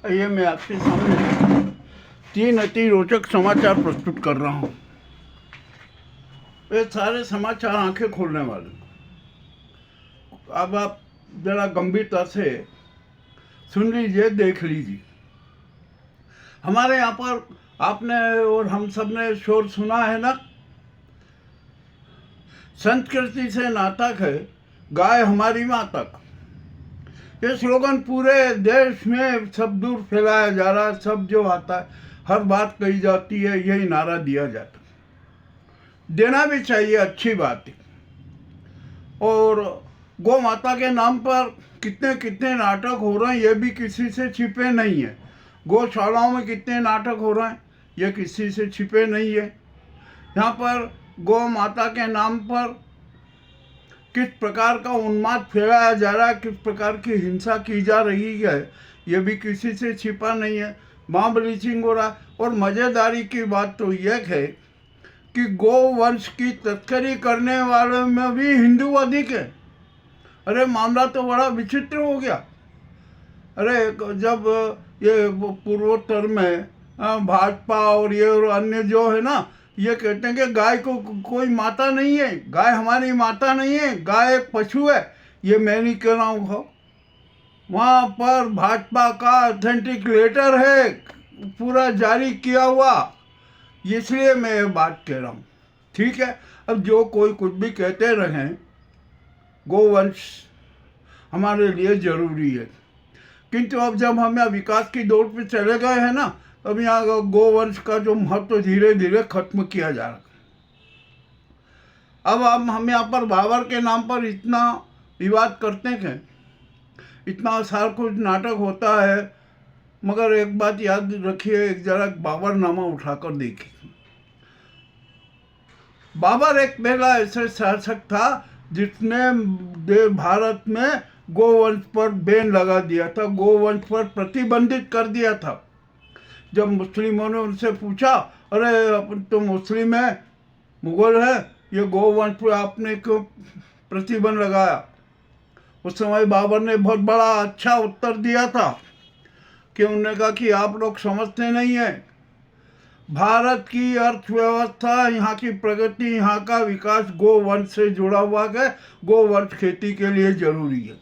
ये मैं आपके सामने 3 अति रोचक समाचार प्रस्तुत कर रहा हूँ। ये सारे समाचार आंखें खोलने वाले। अब आप जरा गंभीरता से सुन लीजिए, देख लीजिए। हमारे यहाँ पर आपने और हम सब ने शोर सुना है ना, संस्कृति से नातक है, गाय हमारी मातक। ये स्लोगन पूरे देश में सब दूर फैलाया जा रहा है। सब जो आता है, हर बात कही जाती है, यही नारा दिया जाता है। देना भी चाहिए, अच्छी बात है। और गौ माता के नाम पर कितने कितने नाटक हो रहे हैं, ये भी किसी से छिपे नहीं है। गौशालाओं में कितने नाटक हो रहे हैं, ये किसी से छिपे नहीं है। यहाँ पर गौ माता के नाम पर किस प्रकार का उन्माद फैलाया जा रहा है, किस प्रकार की हिंसा की जा रही है, ये भी किसी से छिपा नहीं है। मां ब्लीचिंग हो रहा है। और मज़ेदारी की बात तो यह है कि गौ वंश की तस्करी करने वालों में भी हिंदू अधिक है। अरे मामला तो बड़ा विचित्र हो गया। अरे जब ये पूर्वोत्तर में भाजपा और ये और अन्य जो है ना, ये कहते हैं कि गाय को कोई माता नहीं है, गाय हमारी माता नहीं है, गाय एक पशु है। ये मैं नहीं कह रहा हूँ, वहाँ पर भाजपा का ऑथेंटिक लेटर है पूरा जारी किया हुआ, इसलिए मैं ये बात कह रहा हूँ। ठीक है, अब जो कोई कुछ भी कहते रहें, गोवंश हमारे लिए ज़रूरी है। किंतु अब जब हम यहाँ विकास की दौड़ पे चले गए हैं ना, अब यहाँ गोवंश का जो महत्व धीरे धीरे खत्म किया जा रहा। अब हम यहाँ पर बाबर के नाम पर इतना विवाद करते हैं, इतना सारा कुछ नाटक होता है, मगर एक बात याद रखिए, एक जरा बाबरनामा उठाकर देखिए। बाबर एक पहला ऐसा शासक था जिसने भारत में गोवंश पर बैन लगा दिया था, गोवंश पर प्रतिबंधित कर दिया था। जब मुस्लिमों ने उनसे पूछा, अरे अपन तो मुस्लिम है, मुगल है, ये गोवंश पर आपने क्यों प्रतिबंध लगाया? उस समय बाबर ने बहुत बड़ा अच्छा उत्तर दिया था कि उन्होंने कहा कि आप लोग समझते नहीं हैं, भारत की अर्थव्यवस्था, यहाँ की प्रगति, यहाँ का विकास गोवंश से जुड़ा हुआ है। गोवंश खेती के लिए जरूरी है।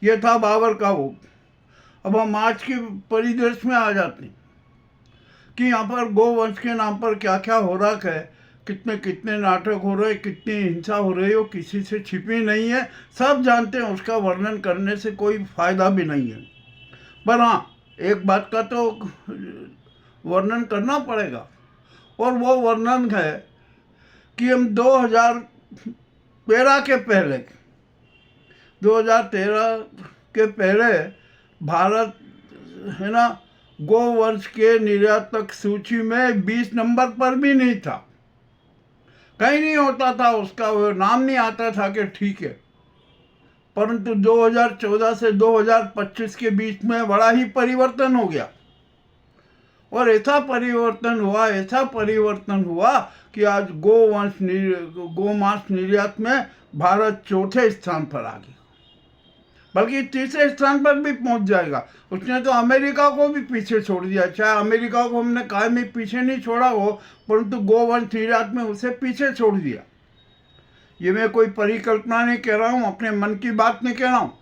ये था बाबर का वो। अब हम आज के परिदृश्य में आ जाते हैं कि यहाँ पर गोवंश के नाम पर क्या क्या हो रहा है, कितने कितने नाटक हो रहे हैं, कितनी हिंसा हो रही है, वो किसी से छिपी नहीं है, सब जानते हैं। उसका वर्णन करने से कोई फायदा भी नहीं है। पर हाँ, एक बात का तो वर्णन करना पड़ेगा, और वो वर्णन है कि हम 2013 के पहले भारत है ना, गोवंश के निर्यातक सूची में 20 नंबर पर भी नहीं था, कहीं नहीं होता था, उसका वो नाम नहीं आता था कि ठीक है। परंतु 2014 से 2025 के बीच में बड़ा ही परिवर्तन हो गया, और ऐसा परिवर्तन हुआ कि आज गोमांस निर्यात में भारत चौथे स्थान पर आ गया, बल्कि तीसरे स्थान पर भी पहुंच जाएगा। उसने तो अमेरिका को भी पीछे छोड़ दिया। चाहे अमेरिका को हमने कायमी पीछे नहीं छोड़ा हो, परंतु गोवंश निर्यात में उसे पीछे छोड़ दिया। ये मैं कोई परिकल्पना नहीं कह रहा हूँ, अपने मन की बात नहीं कह रहा हूँ।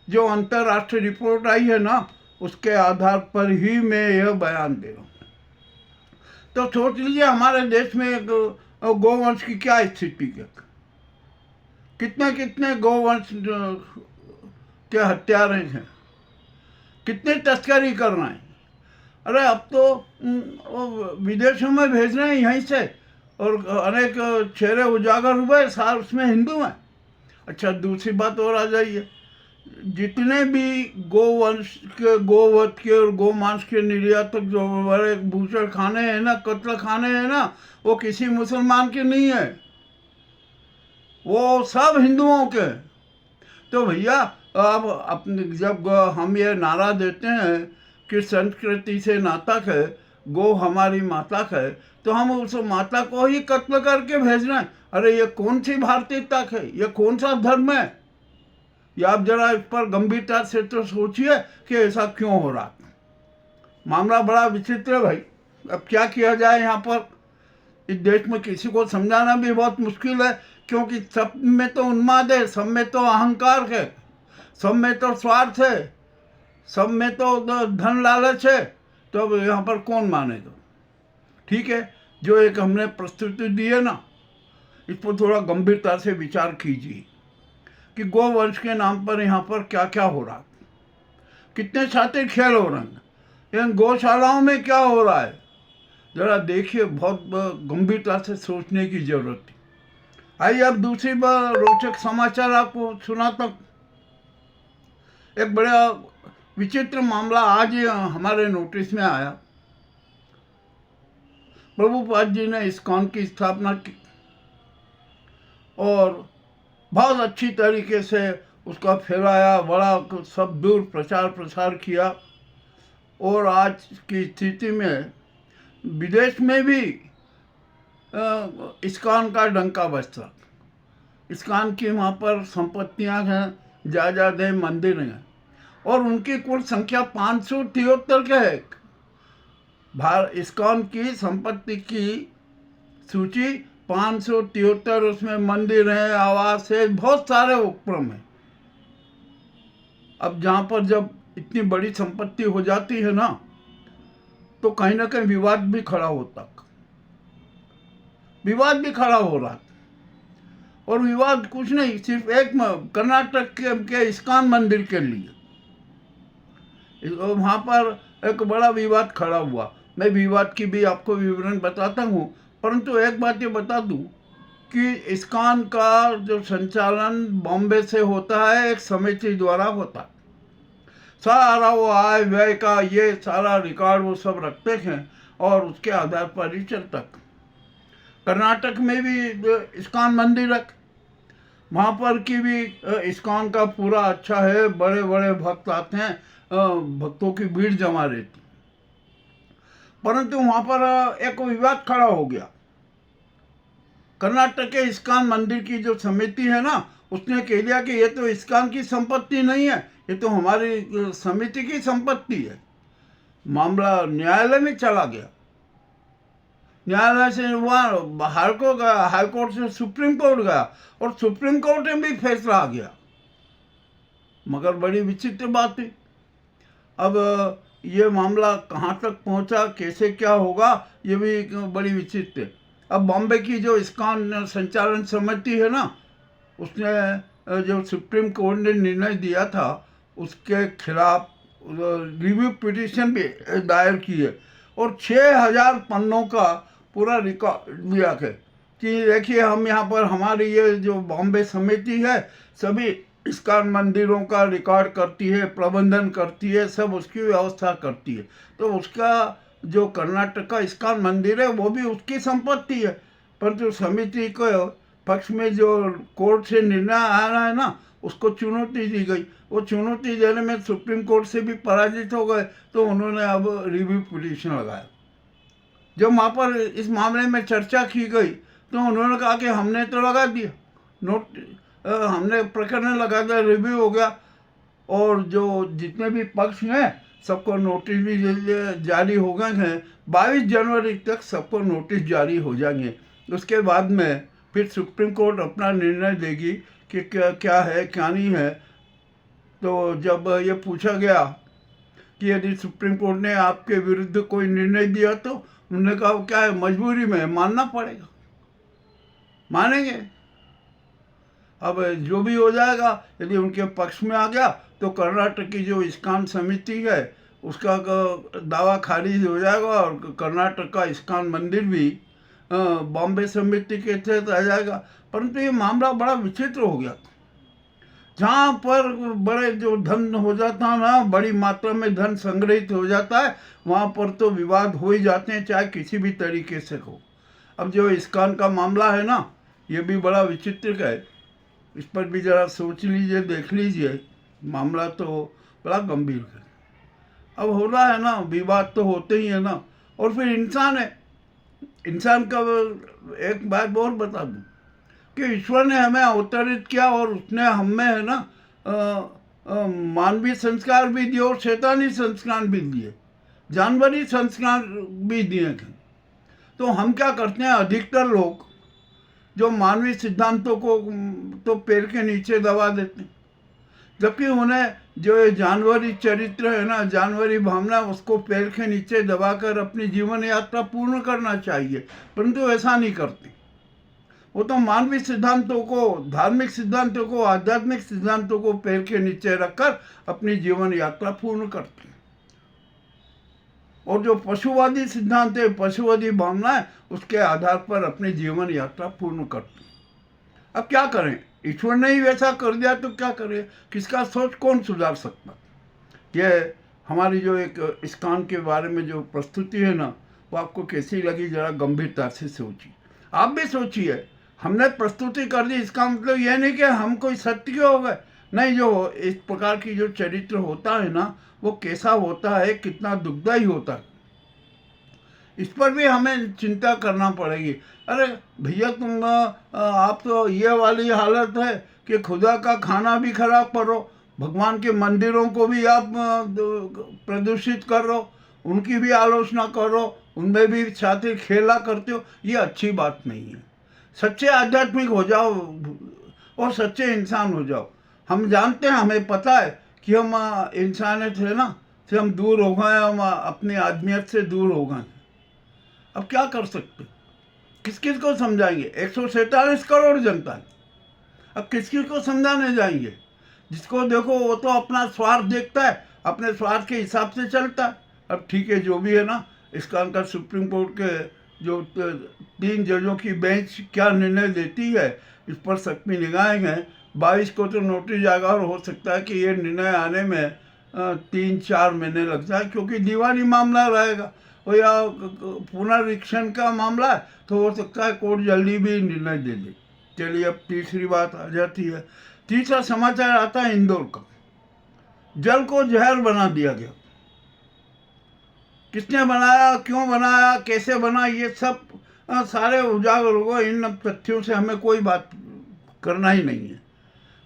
जो अंतर्राष्ट्रीय रिपोर्ट आई है ना, उसके आधार पर ही मैं यह बयान दे रहा हूँ। तो सोच लीजिए हमारे देश में गोवंश की क्या स्थिति है। कितने कितने गोवंश के हत्यारे हैं, कितनी तस्करी कर रहे हैं। अरे अब तो विदेशों में भेज रहे हैं यहीं से, और अनेक चेहरे उजागर हुए, सार उसमें हिंदू हैं। अच्छा, दूसरी बात और आ जाइए, जितने भी गोवंश के, गोवध के और गोमांस के निर्यातक जो बड़े बूचड़ खाने हैं ना, कत्ल खाने हैं ना, वो किसी मुसलमान के नहीं है, वो सब हिंदुओं के। तो भैया, अब अपने जब हम ये नारा देते हैं कि संस्कृति से नातक है, गौ हमारी माता है, तो हम उस माता को ही कत्ल करके भेज रहे हैं। अरे ये कौन सी भारतीयता है, ये कौन सा धर्म है? या आप जरा इस पर गंभीरता से तो सोचिए कि ऐसा क्यों हो रहा है। मामला बड़ा विचित्र है भाई। अब क्या किया जाए यहाँ पर? इस देश में किसी को समझाना भी बहुत मुश्किल है, क्योंकि सब में तो उन्माद है, सब में तो अहंकार है, सब में तो स्वार्थ है, सब में तो धन लालच है। तो अब यहाँ पर कौन मानेगा? ठीक है, जो एक हमने प्रस्तुति दी है ना, इस पर थोड़ा गंभीरता से विचार कीजिए कि गोवंश के नाम पर यहाँ पर क्या क्या हो रहा है, कितने शातिर खेल हो रहे हैं, इन गौशालाओं में क्या हो रहा है, जरा देखिए। बहुत गंभीरता से सोचने की जरूरत है। आइए अब दूसरी बार रोचक समाचार आपको सुनाता हूँ। एक बड़ा विचित्र मामला आज हमारे नोटिस में आया। प्रभुपाद जी ने इस्कॉन की स्थापना की और बहुत अच्छी तरीके से उसका फैलाया, बड़ा सब दूर प्रचार प्रसार किया। और आज की स्थिति में विदेश में भी इस्कॉन का डंका बजता। इस्कॉन की वहाँ पर संपत्तियाँ हैं, जायदाद है, मंदिर हैं, और उनकी कुल संख्या 573 के है। इस्कॉन की संपत्ति की सूची 573, उसमें मंदिर है, आवास है, बहुत सारे उपक्रम हैं। अब जहाँ पर जब इतनी बड़ी संपत्ति हो जाती है ना, तो कहीं ना कहीं विवाद भी खड़ा होता, विवाद भी खड़ा हो रहा। और विवाद कुछ नहीं, सिर्फ एक कर्नाटक के इस्कॉन मंदिर के लिए वहाँ पर एक बड़ा विवाद खड़ा हुआ। मैं विवाद की भी आपको विवरण बताता हूँ, परंतु एक बात ये बता दूँ कि इस्कॉन का जो संचालन बॉम्बे से होता है, एक समिति द्वारा होता है। सारा वो आय व्यय का ये सारा रिकॉर्ड वो सब रखते हैं और उसके आधार पर ही चलता। कर्नाटक में भी इस्कॉन मंदिर है, वहाँ पर की भी इस्कॉन का पूरा अच्छा है, बड़े बड़े भक्त आते हैं, भक्तों की भीड़ जमा रहती। परंतु वहाँ पर एक विवाद खड़ा हो गया। कर्नाटक के इस्कॉन मंदिर की जो समिति है ना, उसने कह दिया कि ये तो इस्कॉन की संपत्ति नहीं है, ये तो हमारी समिति की संपत्ति है। मामला न्यायालय में चला गया। न्यायालय से वहाँ हाई कोर्ट से सुप्रीम कोर्ट गया और सुप्रीम कोर्ट में भी फैसला आ गया। मगर बड़ी विचित्र बात है। अब ये मामला कहाँ तक पहुँचा, कैसे क्या होगा, ये भी बड़ी विचित्र है। अब बॉम्बे की जो इस्कॉन संचालन समिति है ना, उसने जो सुप्रीम कोर्ट ने निर्णय दिया था उसके खिलाफ रिव्यू पिटीशन भी दायर की है और 6000 पन्नों का पूरा रिकॉर्ड दिया है कि देखिए हम यहाँ पर हमारी ये जो बॉम्बे समिति है सभी इस्कॉन मंदिरों का रिकॉर्ड करती है, प्रबंधन करती है, सब उसकी व्यवस्था करती है। तो उसका जो कर्नाटक का इस्कॉन मंदिर है वो भी उसकी संपत्ति है। परंतु समिति को पक्ष में जो कोर्ट से निर्णय आ रहा है ना, उसको चुनौती दी गई। वो चुनौती देने में सुप्रीम कोर्ट से भी पराजित हो गए, तो उन्होंने अब रिव्यू पिटीशन लगाया। जब वहाँ पर इस मामले में चर्चा की गई तो उन्होंने कहा कि हमने तो लगा दिया हमने प्रकरण लगा दिया, रिव्यू हो गया, और जो जितने भी पक्ष हैं सबको नोटिस भी जारी हो गए हैं। 22 जनवरी तक सबको नोटिस जारी हो जाएंगे। उसके बाद में फिर सुप्रीम कोर्ट अपना निर्णय देगी कि क्या है क्या नहीं है। तो जब ये पूछा गया कि यदि सुप्रीम कोर्ट ने आपके विरुद्ध कोई निर्णय दिया तो उन्होंने कहा क्या है, मजबूरी में मानना पड़ेगा, मानेंगे। अब जो भी हो जाएगा, यदि उनके पक्ष में आ गया तो कर्नाटक की जो इस्कॉन समिति है उसका दावा खारिज हो जाएगा और कर्नाटक का इस्कॉन मंदिर भी बॉम्बे समिति के तहत आ जाएगा। परंतु ये मामला बड़ा विचित्र हो गया। जहाँ पर बड़े जो धन हो जाता है ना, बड़ी मात्रा में धन संग्रहित हो जाता है, वहाँ पर तो विवाद हो ही जाते हैं, चाहे किसी भी तरीके से हो। अब जो इस्कॉन का मामला है ना, ये भी बड़ा विचित्र है। इस पर भी ज़रा सोच लीजिए, देख लीजिए। मामला तो बड़ा गंभीर है। अब हो रहा है ना, विवाद तो होते ही है ना। और फिर इंसान है, इंसान का एक बात और बता दूं कि ईश्वर ने हमें अवतरित किया और उसने हमें है ना मानवीय संस्कार भी दिए और शैतानी संस्कार भी दिए। जानवरी संस्कार भी दिए गए। तो हम क्या करते हैं, अधिकतर लोग जो मानवीय सिद्धांतों को तो पैर के नीचे दबा देते हैं, जबकि उन्हें जो ये जानवरी चरित्र है ना, जानवरी भावना, उसको पैर के नीचे दबाकर अपनी जीवन यात्रा पूर्ण करना चाहिए, परंतु ऐसा नहीं करते। वो तो मानवीय सिद्धांतों को, धार्मिक सिद्धांतों को, आध्यात्मिक सिद्धांतों को पैर के नीचे रखकर अपनी जीवन यात्रा पूर्ण करते हैं। और जो पशुवादी सिद्धांत है, पशुवादी भावना है, उसके आधार पर अपनी जीवन यात्रा पूर्ण करते हैं। अब क्या करें, ईश्वर ने ही वैसा कर दिया तो क्या करें, किसका सोच कौन सुधार सकता। ये हमारी जो एक इस्कॉन के बारे में जो प्रस्तुति है ना, वो आपको कैसी लगी, जरा गंभीरता से सोचिए। आप भी सोचिए, हमने प्रस्तुति कर दी, इसका मतलब यह नहीं कि हम कोई सत्य हो गए, नहीं। जो इस प्रकार की जो चरित्र होता है ना, वो कैसा होता है, कितना दुखदायी होता है, इस पर भी हमें चिंता करना पड़ेगी। अरे भैया, तुम आप तो ये वाली हालत है कि खुदा का खाना भी खराब करो, भगवान के मंदिरों को भी आप प्रदूषित करो, उनकी भी आलोचना करो, उनमें भी शातिर खेला करते हो। ये अच्छी बात नहीं है। सच्चे आध्यात्मिक हो जाओ और सच्चे इंसान हो जाओ। हम जानते हैं, हमें पता है कि हम इंसानियत है ना से हम दूर हो गए, हम अपनी आदमियत से दूर हो गए। अब क्या कर सकते, किस किस को समझाएंगे, 147 करोड़ जनता है, अब किस किस को समझाने जाएंगे। जिसको देखो वो तो अपना स्वार्थ देखता है, अपने स्वार्थ के हिसाब से चलता है। अब ठीक है, जो भी है ना, इसका अंतर सुप्रीम कोर्ट के जो 3 जजों की बेंच क्या निर्णय देती है, इस पर सकमी निगाहें हैं। 22 को तो नोटिस आएगा और हो सकता है कि ये निर्णय आने में 3-4 महीने लग जाए, क्योंकि दीवानी मामला रहेगा और या पुनरीक्षण का मामला है, तो हो सकता है कोर्ट जल्दी भी निर्णय दे दे। चलिए, अब तीसरी बात आ जाती है। तीसरा समाचार आता है इंदौर का। जल को जहर बना दिया गया। किसने बनाया, क्यों बनाया, कैसे बना, ये सब सारे उजागर हो गए। इन तथ्यों से हमें कोई बात करना ही नहीं है।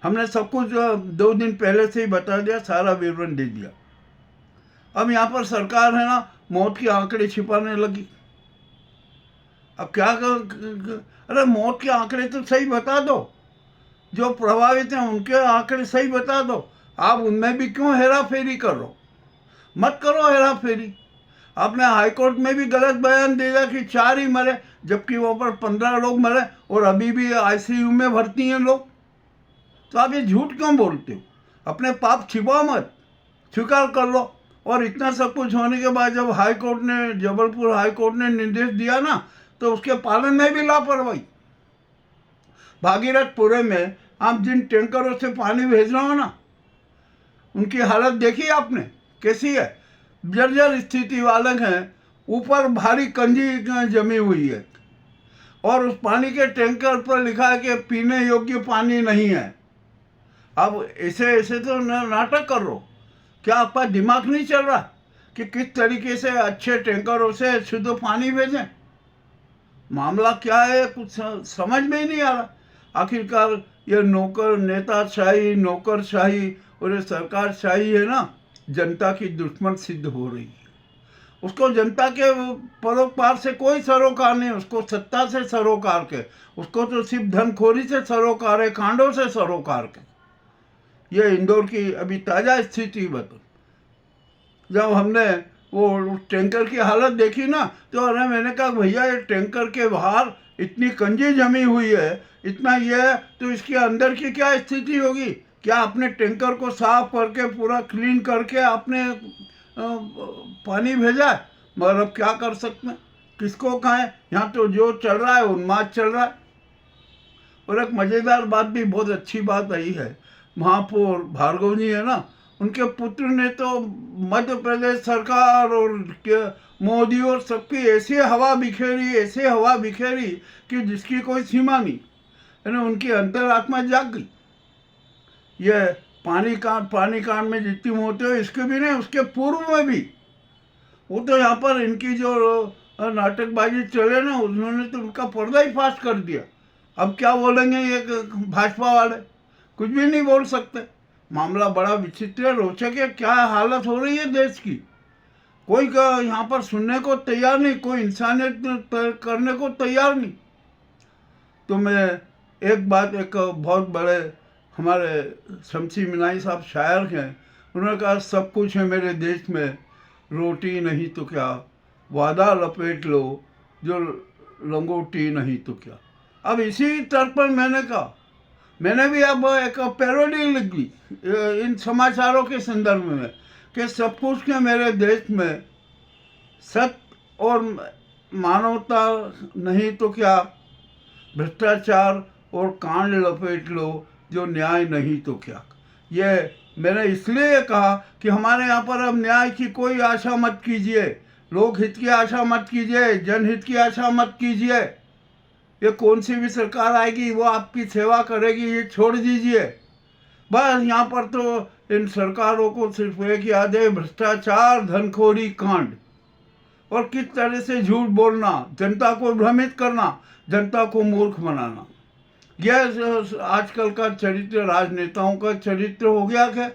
हमने सब कुछ 2 दिन पहले से ही बता दिया, सारा विवरण दे दिया। अब यहाँ पर सरकार है ना, मौत के आंकड़े छिपाने लगी। अब क्या कर, अरे मौत के आंकड़े तो सही बता दो, जो प्रभावित हैं उनके आंकड़े सही बता दो। आप उनमें भी क्यों हेरा फेरी करो, मत करो हेरा फेरी। आपने हाईकोर्ट में भी गलत बयान दिया कि 4 ही मरे, जबकि वहाँ पर 15 लोग मरे और अभी भी आईसीयू में भर्ती हैं लोग। तो आप ये झूठ क्यों बोलते हो, अपने पाप छिपाओ मत, स्वीकार कर लो। और इतना सब कुछ होने के बाद जब हाईकोर्ट ने, जबलपुर हाईकोर्ट ने निर्देश दिया ना, तो उसके पालन में भी लापरवाही। भागीरथपुरे में आप जिन टैंकरों से पानी भेज रहे हो ना, उनकी हालत देखी आपने कैसी है, जर्जर स्थिति वाले हैं। ऊपर भारी कंजी जमी हुई है और उस पानी के टैंकर पर लिखा है कि पीने योग्य पानी नहीं है। अब ऐसे ऐसे तो नाटक कर रो, क्या आपका दिमाग नहीं चल रहा कि किस तरीके से अच्छे टैंकरों से शुद्ध पानी भेजें। मामला क्या है, कुछ समझ में ही नहीं आ रहा। आखिरकार ये नौकर नेताशाही, नौकरशाही और ये सरकारशाही है ना, जनता की दुश्मन सिद्ध हो रही है। उसको जनता के परोपकार से कोई सरोकार नहीं, उसको सत्ता से सरोकार के, उसको तो सिर्फ धनखोरी से सरोकार है, कांडों से सरोकार के। ये इंदौर की अभी ताज़ा स्थिति बता। जब हमने वो टैंकर की हालत देखी ना, तो अरे मैंने कहा भैया, ये टैंकर के बाहर इतनी कंजी जमी हुई है, इतना ये है, तो इसके अंदर की क्या स्थिति होगी। क्या आपने टैंकर को साफ करके पूरा क्लीन करके आपने पानी भेजा है, मगर अब क्या कर सकते हैं, किसको कहें। यहाँ तो जो चल रहा है उन्माद चल रहा है। और एक मज़ेदार बात भी, बहुत अच्छी बात आई है, महापौर भार्गव जी है ना, उनके पुत्र ने तो मध्य प्रदेश सरकार और मोदी और सबकी ऐसी हवा बिखेरी, ऐसी हवा बिखेरी कि जिसकी कोई सीमा नहीं, यानी उनकी अंतरात्मा जाग गई। ये पानी कांड में जितनी मौतें हुई, इसके भी नहीं, उसके पूर्व में भी। वो तो यहाँ पर इनकी जो नाटकबाजी चले ना, उन्होंने तो उनका पर्दा ही फाश कर दिया। अब क्या बोलेंगे ये भाजपा वाले, कुछ भी नहीं बोल सकते। मामला बड़ा विचित्र है, रोचक है। क्या हालत हो रही है देश की, कोई यहाँ पर सुनने को तैयार नहीं, कोई इंसानियत करने को तैयार नहीं। तो मैं एक बात, एक बहुत बड़े हमारे शमसी मिनाई साहब शायर हैं, उन्होंने कहा सब कुछ है मेरे देश में, रोटी नहीं तो क्या, वादा लपेट लो जो लंगोटी नहीं तो क्या। अब इसी तर्क पर मैंने कहा, मैंने भी अब एक पैरोडी लिख दी इन समाचारों के संदर्भ में कि सब कुछ के मेरे देश में, सत्य और मानवता नहीं तो क्या, भ्रष्टाचार और कांड लपेट लो जो न्याय नहीं तो क्या। ये मैंने इसलिए कहा कि हमारे यहाँ पर अब न्याय की कोई आशा मत कीजिए, लोकहित की आशा मत कीजिए, जनहित की आशा मत कीजिए। ये कौन सी भी सरकार आएगी वो आपकी सेवा करेगी, ये छोड़ दीजिए। बस यहाँ पर तो इन सरकारों को सिर्फ एक याद है, भ्रष्टाचार, धनखोरी, कांड, और किस तरह से झूठ बोलना, जनता को भ्रमित करना, जनता को मूर्ख बनाना। यह आजकल का चरित्र राजनेताओं का चरित्र हो गया है,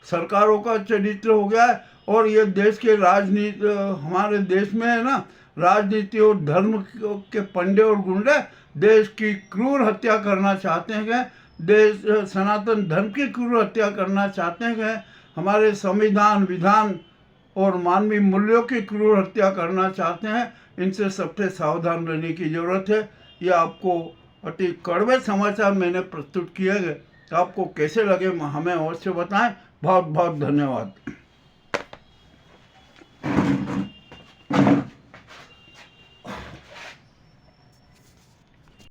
सरकारों का चरित्र हो गया है। और ये देश के राजनीति, हमारे देश में है ना, राजनीति और धर्म के पंडे और गुंडे देश की क्रूर हत्या करना चाहते हैं, देश सनातन धर्म की क्रूर हत्या करना चाहते हैं, हमारे संविधान, विधान और मानवीय मूल्यों की क्रूर हत्या करना चाहते हैं। इनसे सबसे सावधान रहने की ज़रूरत है। ये आपको अति कड़वे समाचार मैंने प्रस्तुत किए गए, आपको कैसे लगे हमें अवश्य बताएं। बहुत बहुत धन्यवाद।